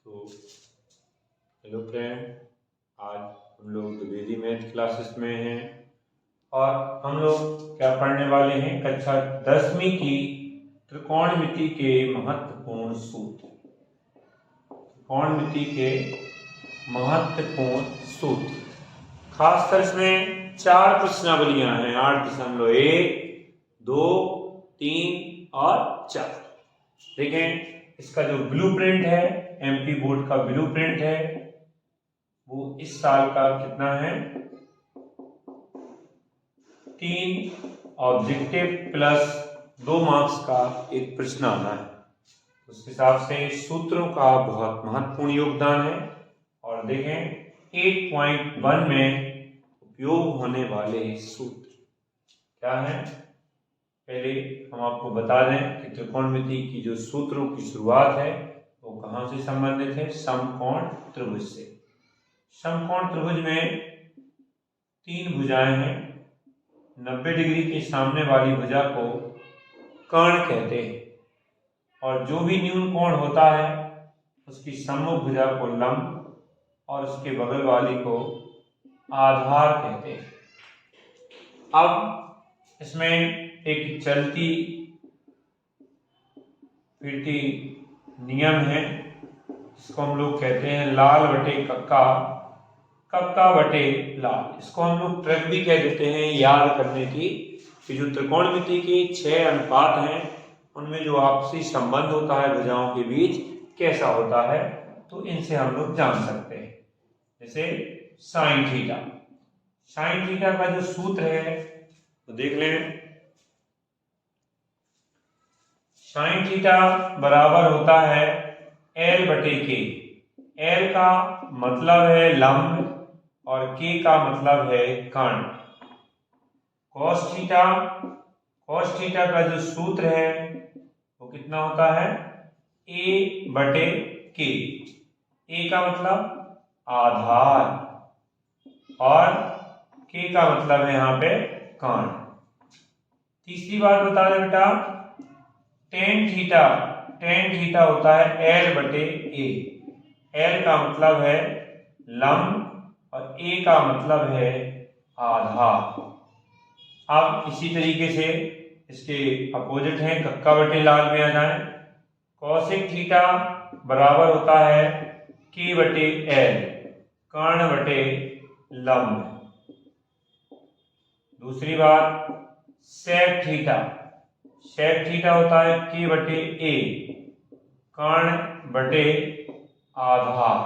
तो hello friend, आज हम लोग द्विवेदी मैथ क्लासेस में हैं और हम लोग क्या पढ़ने वाले हैं। कक्षा 10वीं की त्रिकोणमिति के महत्वपूर्ण सूत्र। त्रिकोणमिति के महत्वपूर्ण सूत्र, खासकर इसमें 4 प्रश्नावलियां हैं, 8.1, 2, 3 और 4। देखें, इसका जो ब्लूप्रिंट है, एमपी बोर्ड का ब्लूप्रिंट है, वो इस साल का कितना है, 3 ऑब्जेक्टिव प्लस 2 मार्क्स का एक प्रश्न आना है। उस हिसाब से सूत्रों का बहुत महत्वपूर्ण योगदान है। और देखें 8.1 में उपयोग होने वाले सूत्र क्या है। पहले हम आपको बता दें कि त्रिकोणमिति की जो सूत्रों की शुरुआत है वो कहाँ से संबंधित है, समकोण त्रिभुज से। समकोण त्रिभुज में 3 भुजाएं हैं। 90 डिग्री के सामने वाली भुजा को कर्ण कहते हैं और जो भी न्यून कोण होता है उसकी सम्मुख भुजा को लंब और उसके बगल वाली को आधार कहते हैं। अब इसमें एक चलती फिरती नियम है, इसको हम लोग कहते हैं लाल बटे कक्का, कक्का बटे लाल। इसको हम लोग ट्रिक भी कह देते हैं याद करने की, कि जो त्रिकोणमिति के 6 अनुपात हैं उनमें जो आपसी संबंध होता है भुजाओं के बीच कैसा होता है, तो इनसे हम लोग जान सकते हैं। जैसे साइन थीटा, साइन थीटा का जो सूत्र है तो देख लें। साइन थीटा बराबर होता है L बटे के। L का मतलब है लंब और K का मतलब है कर्ण। cos थीटा का जो सूत्र है वो कितना होता है, A बटे K। A का मतलब आधार और K का मतलब है यहाँ पे कर्ण। तीसरी बात बता दें बेटा, टेन थीटा होता है L बटे A। L का मतलब है लंब और A का मतलब है आधार। अब इसी तरीके से इसके अपोजिट है, कक्का बटे लाल में आ जाए। कॉसेक थीटा बराबर होता है K बटे L, कर्ण बटे लंब। दूसरी बात सेक थीटा होता है K बटे A, कर्ण बटे आधार।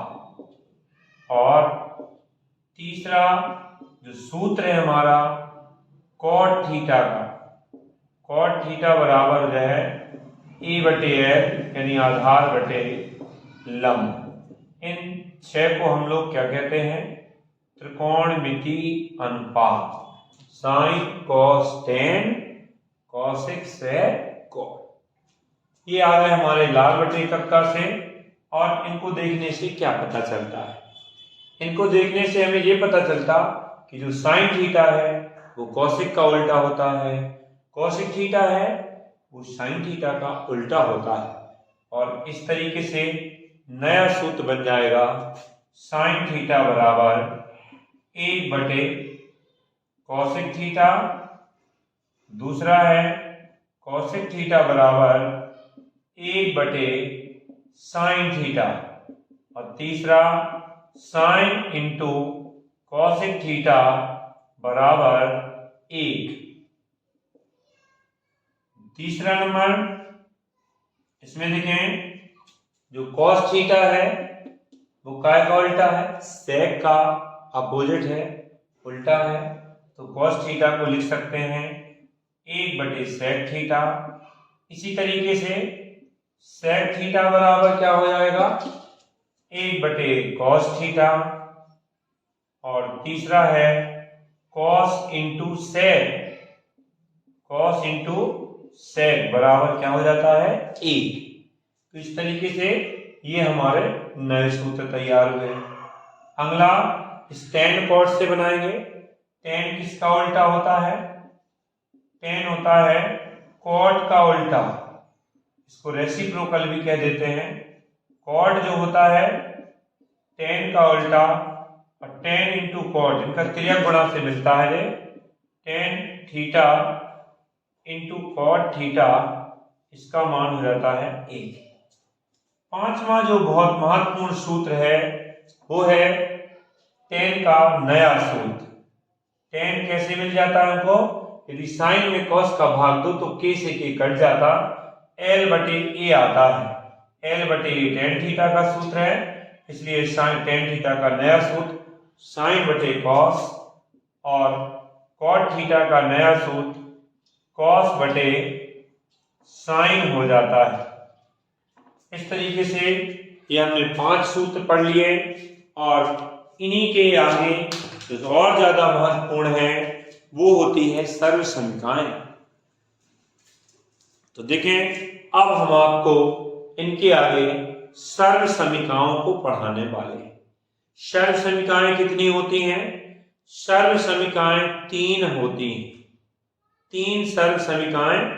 और तीसरा जो सूत्र है हमारा कॉट थीटा का, कॉट थीटा बराबर जो है A बटे L यानी आधार बटे लंब। इन 6 को हम लोग क्या कहते हैं, त्रिकोणमिति अनुपात। Sine cos tan, cosec sec cot, ये आ गए हमारे लाल बटे कक्का से। और इनको देखने से क्या पता चलता है, इनको देखने से हमें ये पता चलता कि जो साइन थीटा है वो कॉसेक का उल्टा होता है, कॉसेक थीटा है वो साइन थीटा का उल्टा होता है। और इस तरीके से नया सूत्र बन जाएगा, साइन थीटा बराबर 1 बटे कॉसेक थीटा। दूसरा है कॉसेक थीटा बराबर 1 बटे साइन थीटा। और तीसरा साइन इंटू कॉसेक थीटा बराबर 1। तीसरा नंबर इसमें देखें, जो कॉस थीटा है वो काय का उल्टा है, सेक का अपोजिट है, उल्टा है। तो कॉस थीटा को लिख सकते हैं 1 बटे सेक थीटा। इसी तरीके से सेक थीटा बराबर क्या हो जाएगा, 1 बटे कॉस थीटा। और तीसरा है cos into sec, cos into sec बराबर क्या हो जाता है, 1। तो इस तरीके से ये हमारे नए सूत्र तैयार हुए। अगला स्टैंड कॉट से बनाएंगे। टेन किसका उल्टा होता है, टेन होता है कॉट का उल्टा, इसको रेसिप्रोकल भी कह देते हैं। कॉट जो होता है टेन का उल्टा, और टेन इंटू कॉट इनका तिर्यक गुणा से मिलता है tan theta into cot theta, इसका मान हो जाता है 1। पांचवा जो बहुत महत्वपूर्ण सूत्र है वो है टेन का नया सूत्र। टेन कैसे मिल जाता है हमको? यदि साइन में कॉस का भाग दो तो के से के कट जाता, एल बटे ए आता है। एल बटे ए टेन थीटा का सूत्र है, इसलिए साइन टेन थीटा का नया सूत्र साइन बटे कॉस, और कॉट थीटा का नया सूत्र कॉस बटे साइन हो जाता है। इस तरीके से ये हमने 5 सूत्र पढ़ लिए, और इन्हीं के आगे जो और ज्यादा महत्वपूर्ण है वो होती है सर्व समीकरण। तो देखें अब हम आपको इनके आगे सर्व समीकरणों को पढ़ाने वाले हैं। सर्व समीकरण कितनी होती हैं? सर्व समीकरण 3 होती हैं। 3 सर्व समीकरण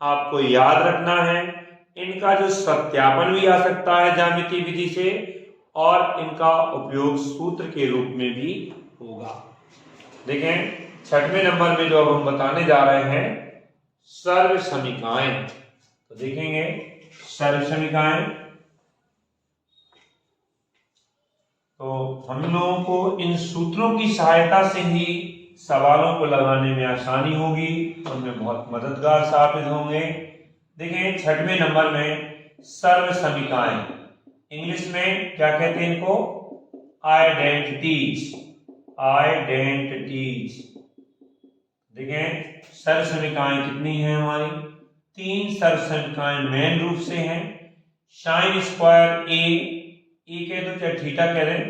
आपको याद रखना है। इनका जो सत्यापन भी आ सकता है ज्यामितीय विधि से, और इनका उपयोग सूत्र के रूप में भी होगा। देखें 6वें नंबर में जो अब हम बताने जा रहे हैं सर्व समीकरण, तो देखेंगे सर्व समीकरण। तो हम लोगों को इन सूत्रों की सहायता से ही सवालों को लगाने में आसानी होगी, उनमें बहुत मददगार साबित होंगे। देखिए 6वें नंबर में सर्व समीकरण, इंग्लिश में क्या कहते हैं इनको? आइडेंटिटीज। आइडेंटिटीज। देखें सर्व समीकरण कितनी है हमारी? 3 सर्व समीकरण मेन रूप से हैं। साइन स्क्वायर ए कह दो चाहे थीटा कह दें,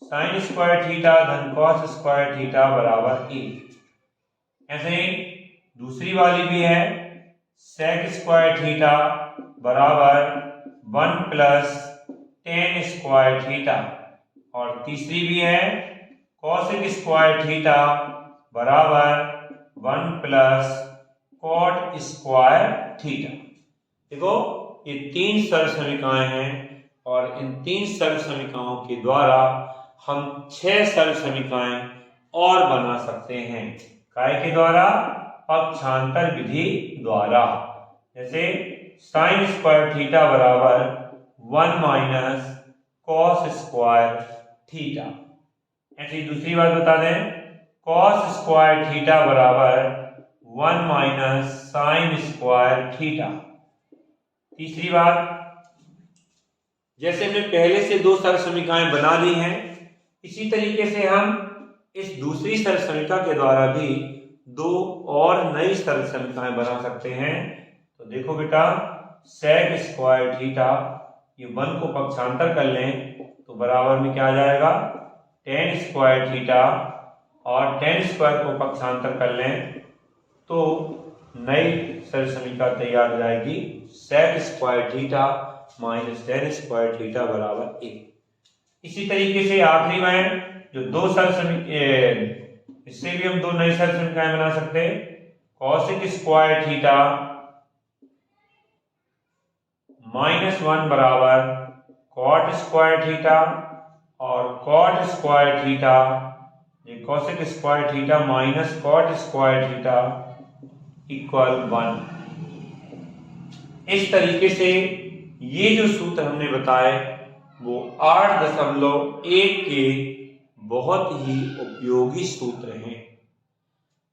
साइन स्क्वायर थीटा धन कॉस स्क्वायर थीटा बराबर ए। ऐसे ही दूसरी वाली भी है सेक स्क्वायर थीटा बराबर 1 प्लस टेन स्क्वायर थीटा, और तीसरी भी है कॉसेक स्क्वायर थीटा बराबर 1 प्लस कॉट स्क्वायर थीटा। देखो ये 3 सर्व समीकरण हैं, और इन 3 सर्व समीकरणों के द्वारा हम 6 सर्व समीकरण और बना सकते हैं। काय के द्वारा? पक्षांतर विधि द्वारा। जैसे साइन स्क्वायर थीटा बराबर 1 माइनस कॉस स्क्वायर थीटा। ऐसी दूसरी बात बता दें, कॉस स्क्वायर थीटा बराबर 1 माइनस साइन स्क्वायर थीटा। तीसरी बात, जैसे हमने पहले से 2 सर्व समीकरण बना ली हैं, इसी तरीके से हम इस दूसरी सर्व समीकरण के द्वारा भी 2 और नई सर्व समीकरण बना सकते हैं। तो देखो बेटा सेक स्क्वायर थीटा, ये 1 को पक्षांतर कर लें तो बराबर में क्या आ जाएगा? टेन स्क्वायर थीटा, और टेन स्क्वायर को पक्षांतर कर लें तो नई सर्व समीकरण तैयार हो जाएगी sec square theta minus tan square theta बराबर 1। इसी तरीके से आखिरी में जो 2 सर्व समीकरण, इससे भी हम 2 नए सर्व समीकरण बना सकते हैं। कॉसेक स्क्वायर थीटा -1 बराबर कॉट स्क्वायर थीटा, और कॉट स्क्वायर थीटा ये cosec square theta minus cot square theta equal 1। इस तरीके से ये जो सूत्र हमने बताए वो 8.1 के बहुत ही उपयोगी सूत्र हैं।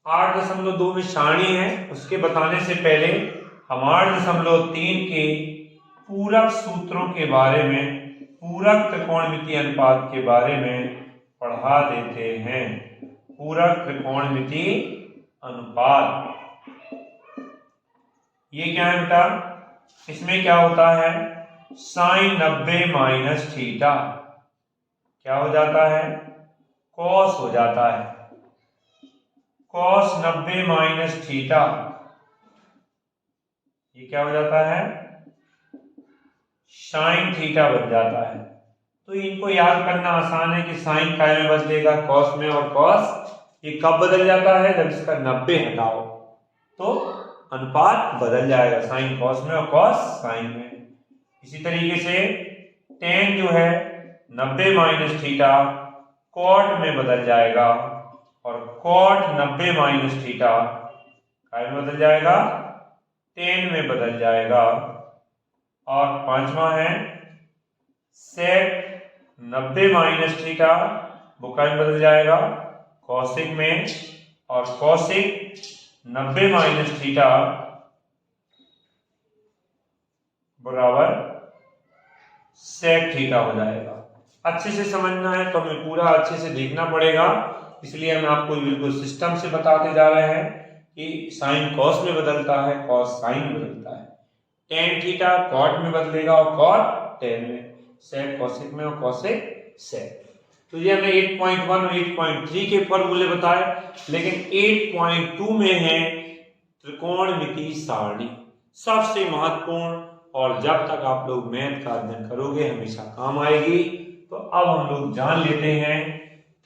8.2 में सारणी है, उसके बताने से पहले हम 8.3 के पूरक सूत्रों के बारे में, पूरक त्रिकोणमितीय अनुपात के बारे में पढ़ा देते हैं। पूरक त्रिकोणमितीय अनुपात ये क्या है बेटा? इसमें क्या होता है? साइन 90 माइनस थीटा क्या हो जाता है? कॉस हो जाता है। कॉस 90 माइनस थीटा ये क्या हो जाता है? साइन थीटा बन जाता है। तो इनको याद करना आसान है कि साइन काय में बदलेगा? कॉस में, और कॉस ये कब बदल जाता है? जब इसका 90 हटाओ तो अनुपात बदल जाएगा, साइन कॉस में और कॉस साइन में। इसी तरीके से टेन जो है 90 माइनस थीटा कॉट में बदल जाएगा और कॉट 90 माइनस थीटा काय में बदल जाएगा, टेन में बदल जाएगा। और पांचवा है सेक 90 माइनस थीटा वो काय में बदल जाएगा, कॉसिक में, और कॉसिक 90 माइनस थीटा बराबर सेक थीटा हो जाएगा। अच्छे से समझना है तो हमें पूरा अच्छे से देखना पड़ेगा, इसलिए हम आपको बिल्कुल सिस्टम से बताते जा रहे हैं कि साइन कॉस में बदलता है, कॉस साइन में बदलता है, टेन थीटा कॉट में बदलेगा और कॉट टेन में, सेक कॉसिक में और कॉसिक सेक। तो ये हमने 8.1 और 8.3 के फॉर्मूले बताए, लेकिन 8.2 में है त्रिकोणमिति सारणी, सबसे महत्वपूर्ण, और जब तक आप लोग मैथ का अध्ययन करोगे हमेशा काम आएगी। तो अब हम लोग जान लेते हैं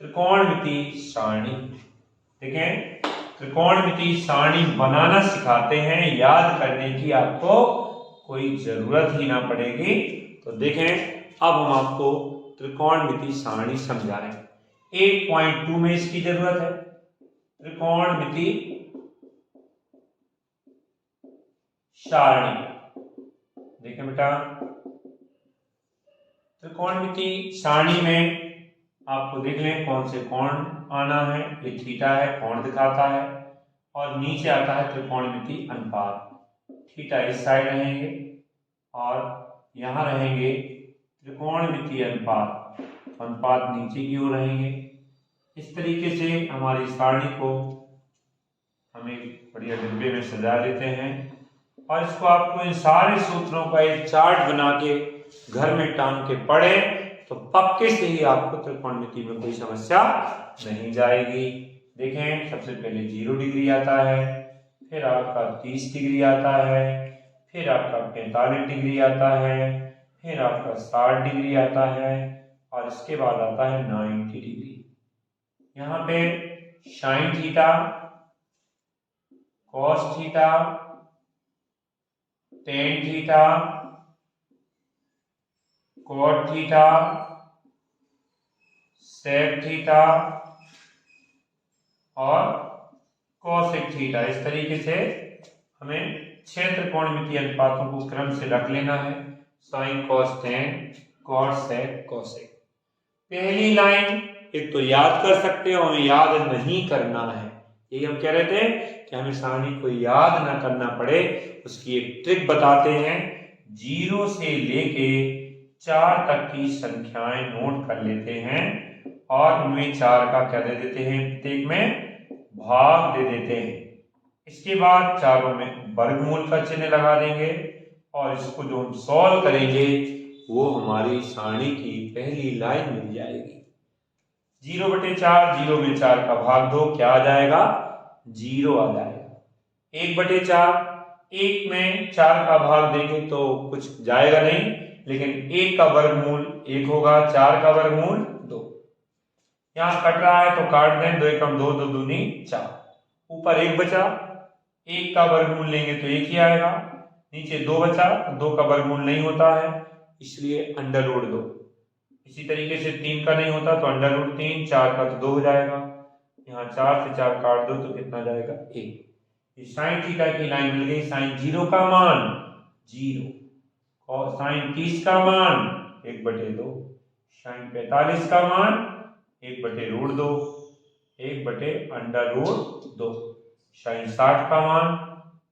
त्रिकोणमिति सारणी। देखें, त्रिकोणमिति सारणी बनाना सिखाते हैं, याद करने की आपको कोई जरूरत ही ना पड़ेगी। तो देखें, अब हम आपको त्रिकोणमिति सारणी समझाएं। 8.2 में इसकी जरूरत है, त्रिकोणमिति सारणी। देखें बेटा, त्रिकोणमिति सारणी में आपको देख लें कौन से कोण आना है, ये थीटा है, कोण दिखाता है, और नीचे आता है त्रिकोणमिति अनुपात। थीटा इस साइड रहेंगे और यहां रहेंगे त्रिकोणमिति अनुपात, अनुपात नीचे की ओर रहेंगे। इस तरीके से हमारी सारणी को हम एक बढ़िया डिब्बे में सजा लेते हैं, और इसको आपको इन सारे सूत्रों का एक चार्ट बना के घर में टांग के पढ़े तो पक्के से ही आपको त्रिकोणमिति में कोई समस्या नहीं जाएगी। देखें, सबसे पहले 0 डिग्री आता है, फिर आपका 30 डिग्री आता है, फिर आपका 45 डिग्री आता है, फिर आपका 60 डिग्री आता है, और इसके बाद आता है 90 डिग्री। यहाँ पे sine theta, cos theta, tan theta, cot theta, sec theta और कोसेक थीटा, इस तरीके से हमें 6 त्रिकोणमितीय अनुपातों को क्रम से रख लेना है। Sine cos tan, cot sec cosec. पहली लाइन एक तो याद कर सकते हो, हमें याद नहीं करना है, यही हम कह रहे थे कि हमें सारणी को याद ना करना पड़े, उसकी एक ट्रिक बताते हैं। 0 से लेके 4 तक की संख्याएं नोट कर लेते हैं और उनमें 4 का क्या दे देते हैं, प्रत्येक में भाग दे देते हैं। इसके बाद चारों में वर्गमूल का चिन्ह लगा देंगे, और इसको जो हम सॉल्व करेंगे वो हमारी सारणी की पहली लाइन मिल जाएगी। 0/4, 0 में 4 का भाग दो, क्या आ जाएगा, 0 आ जाएगा। 1/4, 1 में 4 का भाग देंगे तो कुछ जाएगा नहीं, लेकिन 1 का वर्गमूल 1 होगा, 4 का वर्गमूल 2। यहां कट रहा है तो काट दें, 2 एकम 2, 2 दूनी 4। ऊपर 1 बचा, 1 का वर्गमूल लेंगे तो 1 ही आएगा। नीचे 2 बचा, 2 का वर्गमूल नहीं होता है, इसलिए √2। इसी तरीके से 3 का नहीं होता तो √3, 4 का तो 2 हो जाएगा। यहाँ 4 से 4 काट दो तो कितना जाएगा, 1। साइन थीटा की लाइन मिल गई। साइन 0 का मान 0, और साइन 30 का मान 1/2, साइन 45 का मान 1/√2, 1/√2, साइन 60 का मान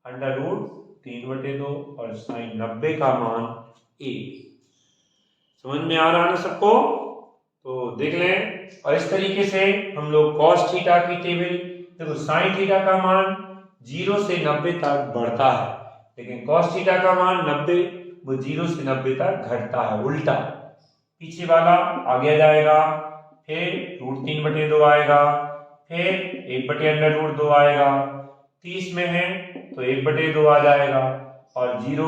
√3/2, और साइन 90 का मान 1। समझ में आ रहा है ना सबको? तो देख लें। और इस तरीके से हम लोग कॉस थीटा की टेबल, देखो साइन थीटा का मान 0 से 90 तक बढ़ता है, लेकिन कॉस थीटा का मान 90, वो 0 से 90 तक घटता है, उल्टा। पीछे वाला आगे जाएगा, फिर √3/2 आएगा, फिर 1/√2 आएगा। 30 में है तो 1/2 आ जाएगा, और 0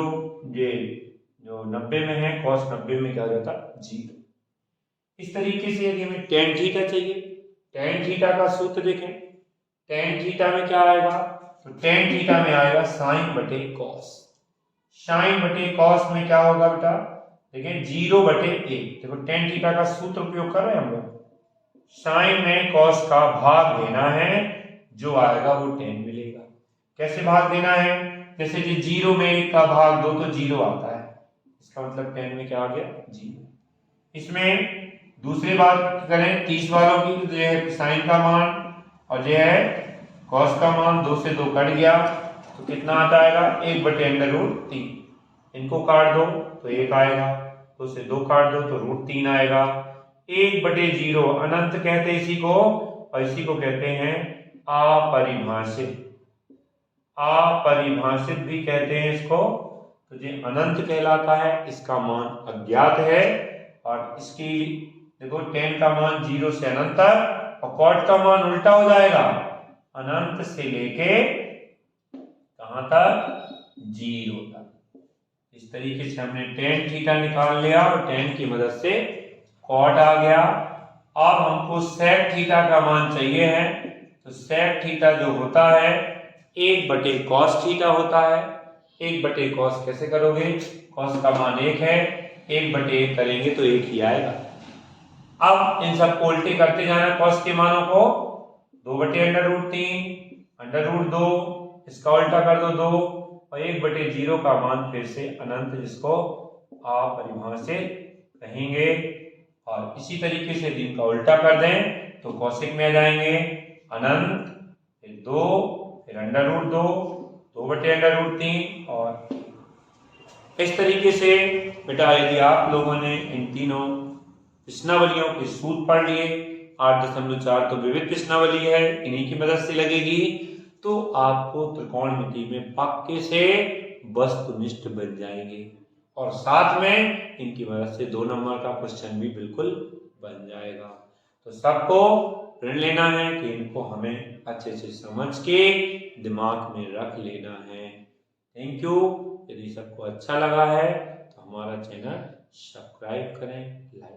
ये जो 90 में है, cos 90 में क्या हो जाता, 0। इस तरीके से यदि हमें tan थीटा चाहिए, tan थीटा का सूत्र देखें, tan थीटा में क्या आएगा, तो tan थीटा में आएगा sin/cos। sin/cos में क्या होगा बेटा, देखिए 0/a, देखो tan थीटा का सूत्र उपयोग कर रहे हैं हम लोग। साइन में कॉस का भाग देना है, जो आएगा वो tan मिलेगा। कैसे भाग देना है? जैसे कि 0 में 1 का भाग 2 तो 0 आता है, इसका मतलब tan में क्या आ गया? 0। इसमें दूसरी बात करें 30 वालों की, तो यह है साइन का मान और यह है कॉस का मान, 2 से 2 कट गया तो कितना आता आएगा? 1/√3। इनको काट दो तो 1 आएगा, 2 से 2 काट दो तो √3 आएगा। 1/0 अनंत कहते हैं इसी को, और इसी को कहते हैं अपरिभाषित। अपरिभाषित भी कहते हैं इसको। तो ये अनंत कहलाता है, इसका मान अज्ञात है। और इसकी देखो tan का मान 0 से अनंत तक, और cot का मान उल्टा हो जाएगा, अनंत से लेके कहां तक? 0 तक। इस तरीके से हमने tan थीटा निकाल लिया और tan की मदद से cot आ गया। अब हमको sec थीटा का मान चाहिए है, तो sec थीटा जो होता है 1/cos थीटा होता है। 1/cos कैसे करोगे? cos का मान 1 है, 1/1 करेंगे तो 1 ही आएगा। अब इन सब को उल्टे करते जाना cos के मानों को, 2/√3, √2, इसका उल्टा कर दो 2, और 1/0 का मान फिर से अनंत, जिसको अपरिभाषित कहेंगे। और इसी तरीके से इनका उल्टा कर दें तो कौशिक में आ जाएंगे, अनंत, फिर 2, फिर √2, 2/√3। और इस तरीके से बेटा यदि आप लोगों ने इन तीनों प्रश्नावलियों के सूत्र पढ़ लिए, 8.4 तो विविध प्रश्नावली है, इन्हीं की मदद से लगेगी, तो आपको त्रिकोणमिति में पक्के से वस्तुनिष्ठ बन जाएंगे। और साथ में इनकी मदद से 2 नंबर का क्वेश्चन भी बिल्कुल बन जाएगा। तो सबको ऋण लेना है कि इनको हमें अच्छे से समझ के दिमाग में रख लेना है। Thank you. यदि सबको अच्छा लगा है तो हमारा चैनल सब्सक्राइब करें, लाइक